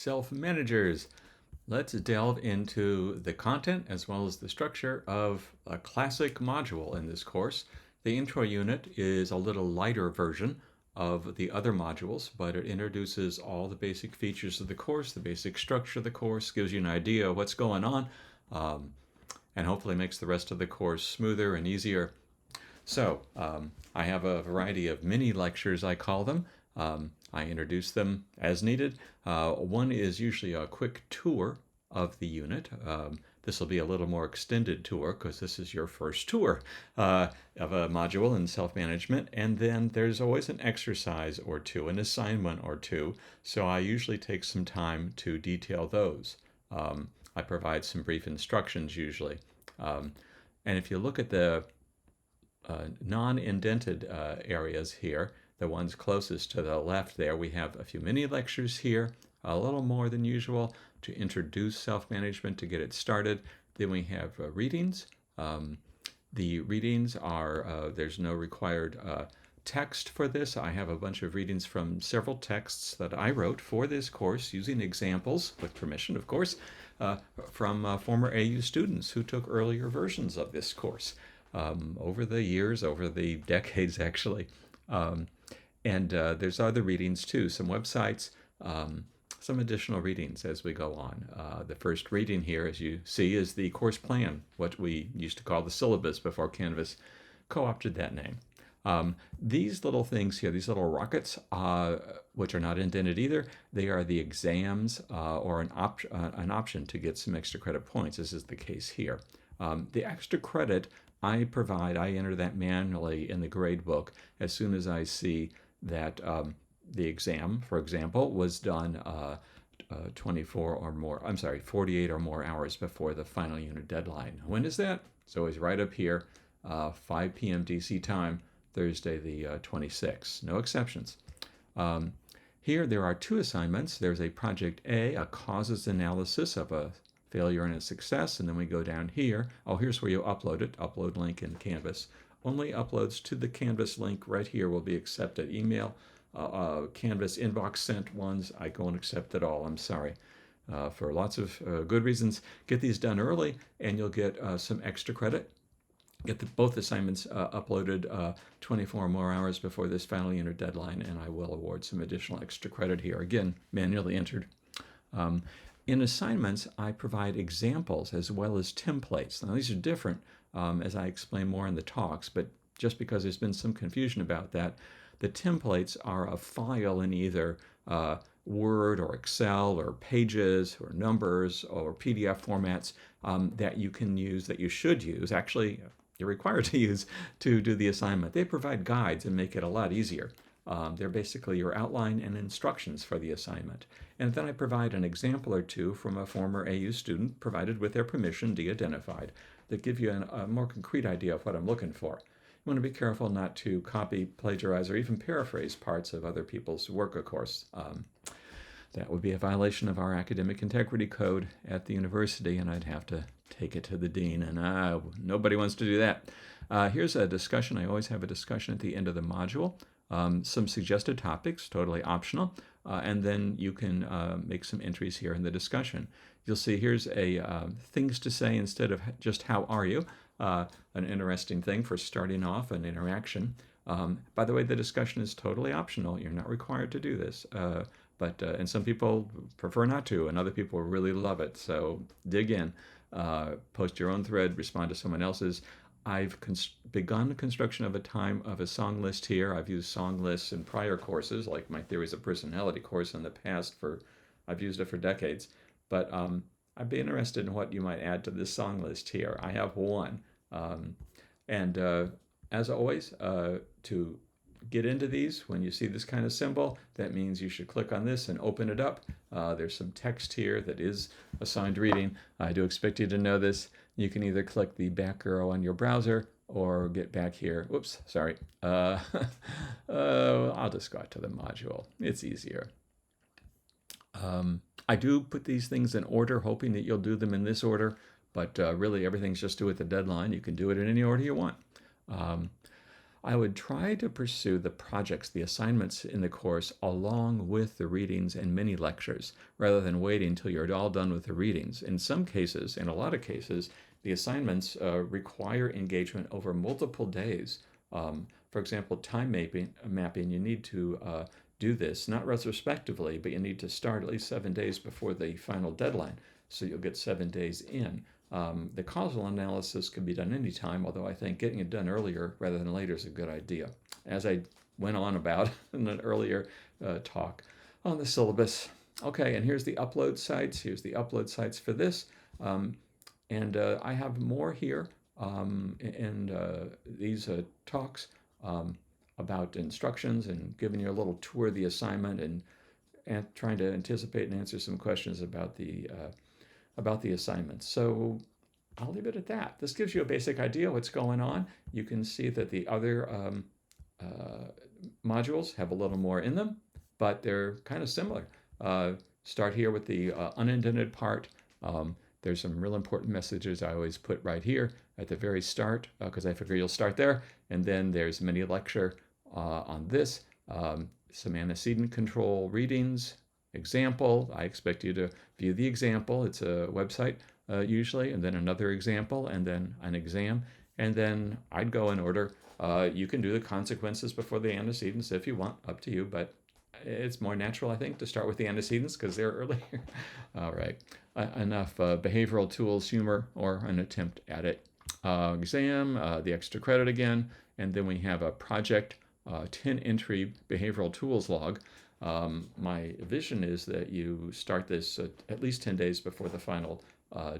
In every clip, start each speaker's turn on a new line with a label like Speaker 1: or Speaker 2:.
Speaker 1: Self-managers. Let's delve into the content as well as the structure of a classic module in this course. The intro unit is a little lighter version of the other modules, but it introduces all the basic features of the course, the basic structure of the course, gives you an idea of what's going on, um, and hopefully makes the rest of the course smoother and easier. So, I have a variety of mini lectures, I call them. I introduce them as needed. One is usually a quick tour of the unit. This will be a little more extended tour because this is your first tour of a module in self-management. And then there's always an exercise or two, an assignment or two. So I usually take some time to detail those. I provide some brief instructions usually. And if you look at the non-indented areas here, the ones closest to the left there, we have a few mini lectures here, a little more than usual to introduce self-management to get it started. Then we have readings. The readings are, there's no required text for this. I have a bunch of readings from several texts that I wrote for this course using examples, with permission of course, from former AU students who took earlier versions of this course over the years, over the decades actually. And there's other readings too, some websites, some additional readings as we go on. The first reading here, as you see, is the course plan, what we used to call the syllabus before Canvas co-opted that name. These little things here, these little rockets, which are not indented either, they are the exams or an option to get some extra credit points. This is the case here. The extra credit I enter that manually in the grade book as soon as I see that the exam, for example, was done 48 or more hours before the final unit deadline. When is that? It's always right up here, 5 p.m. DC time, Thursday the 26th. No exceptions. Here there are two assignments. There's a Project A, a causes analysis of a failure and a success, and then we go down here. Oh, here's where you upload it. Upload link in Canvas. Only uploads to the Canvas link right here will be accepted. Email, Canvas inbox sent ones, I won't accept at all. I'm sorry. For lots of good reasons, get these done early, and you'll get some extra credit. Get both assignments uploaded 24 more hours before this final unit deadline, and I will award some additional extra credit here. Again, manually entered. In assignments, I provide examples as well as templates. Now, these are different, as I explain more in the talks, but just because there's been some confusion about that, the templates are a file in either Word or Excel or Pages or Numbers or PDF formats that you can use, that you should use. Actually, you're required to use to do the assignment. They provide guides and make it a lot easier. They're basically your outline and instructions for the assignment. And then I provide an example or two from a former AU student, provided with their permission, de-identified, that give you a more concrete idea of what I'm looking for. You want to be careful not to copy, plagiarize, or even paraphrase parts of other people's work, of course. That would be a violation of our academic integrity code at the university, and I'd have to take it to the dean, and nobody wants to do that. Here's a discussion. I always have a discussion at the end of the module. Some suggested topics, totally optional, and then you can make some entries here in the discussion. You'll see here's a things to say instead of just how are you, an interesting thing for starting off an interaction. By the way, the discussion is totally optional. You're not required to do this, and some people prefer not to, and other people really love it. So dig in, post your own thread, respond to someone else's. I've begun construction of a song list here. I've used song lists in prior courses, like my Theories of Personality course in the past. I've used it for decades. But I'd be interested in what you might add to this song list here. I have one. As always, to get into these, when you see this kind of symbol, that means you should click on this and open it up. There's some text here that is assigned reading. I do expect you to know this. You can either click the back arrow on your browser or get back here. Whoops, sorry. I'll just go out to the module. It's easier. I do put these things in order, hoping that you'll do them in this order, but really everything's just due at the deadline. You can do it in any order you want. I would try to pursue the projects, the assignments in the course along with the readings and mini lectures, rather than waiting until you're all done with the readings. In some cases, in a lot of cases, the assignments require engagement over multiple days. For example, time mapping, you need to do this, not retrospectively, but you need to start at least 7 days before the final deadline, so you'll get 7 days in. The causal analysis can be done anytime, although I think getting it done earlier rather than later is a good idea. As I went on about in an earlier talk on the syllabus. Okay, and here's the upload sites. Here's the upload sites for this. I have more here in these talks about instructions and giving you a little tour of the assignment and trying to anticipate and answer some questions about the assignments. So I'll leave it at that. This gives you a basic idea of what's going on. You can see that the other modules have a little more in them, but they're kind of similar. Start here with the unintended part. There's some real important messages I always put right here at the very start because I figure you'll start there. And then there's a mini lecture on this, some antecedent control readings, example. I expect you to view the example. It's a website usually, and then another example, and then an exam. And then I'd go in order. You can do the consequences before the antecedents if you want, up to you, but it's more natural, I think, to start with the antecedents because they're earlier. All right, enough behavioral tools, humor, or an attempt at it. Exam, the extra credit again, and then we have a project 10-entry behavioral tools log. My vision is that you start this at least 10 days before the final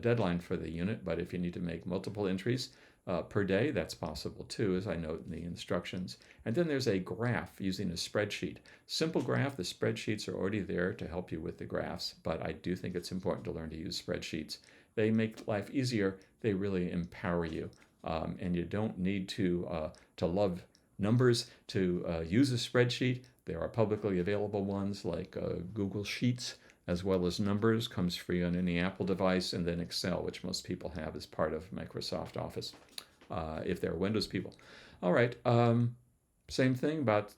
Speaker 1: deadline for the unit, but if you need to make multiple entries per day, that's possible too, as I note in the instructions. And then there's a graph using a spreadsheet. Simple graph, the spreadsheets are already there to help you with the graphs, but I do think it's important to learn to use spreadsheets. They make life easier, they really empower you, and you don't need to love numbers to use a spreadsheet. There are publicly available ones like Google Sheets, as well as Numbers, comes free on any Apple device, and then Excel, which most people have as part of Microsoft Office, if they're Windows people. All right, same thing about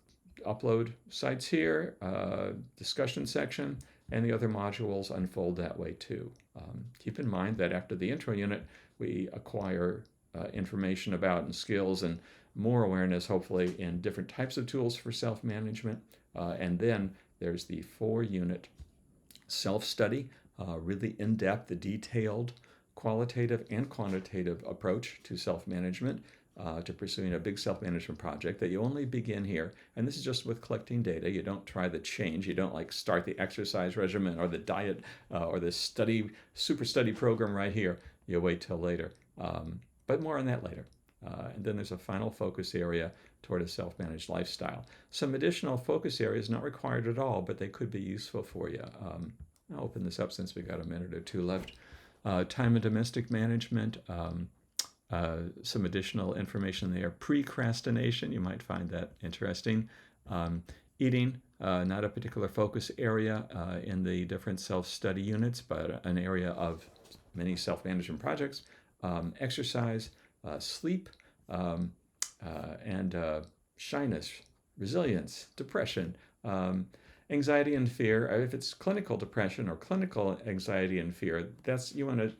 Speaker 1: upload sites here, discussion section, and the other modules unfold that way too. Keep in mind that after the intro unit, we acquire information about and skills and more awareness, hopefully, in different types of tools for self-management. And then there's the 4-unit self-study, really in-depth, detailed, qualitative and quantitative approach to self-management, to pursuing a big self-management project that you only begin here. And this is just with collecting data. You don't try the change. You don't like start the exercise regimen or the diet or the super study program right here. You wait till later. But more on that later. And then there's a final focus area toward a self-managed lifestyle. Some additional focus areas not required at all, but they could be useful for you. I'll open this up since we got a minute or two left. Time and domestic management, some additional information there. Precrastination, you might find that interesting. Eating, not a particular focus area in the different self-study units, but an area of many self-management projects. Exercise, sleep, and shyness, resilience, depression, anxiety and fear. If it's clinical depression or clinical anxiety and fear, you want to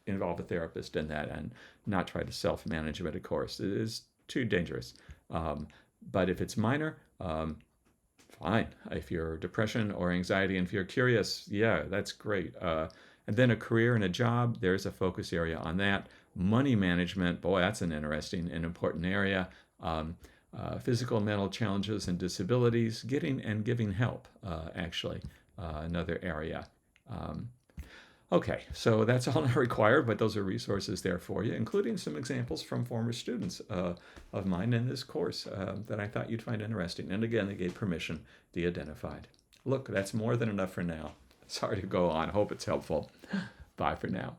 Speaker 1: involve a therapist in that and not try to self-manage it, of course. It is too dangerous. But if it's minor, fine. If you're depression or anxiety and fear curious, yeah, that's great. And then a career and a job, there's a focus area on that. Money management, boy, that's an interesting and important area. Physical and mental challenges and disabilities, getting and giving help, actually, another area. Okay, so that's all not required, but those are resources there for you, including some examples from former students of mine in this course that I thought you'd find interesting. And again, they gave permission, de-identified. Look, that's more than enough for now. Sorry to go on. Hope it's helpful. Bye for now.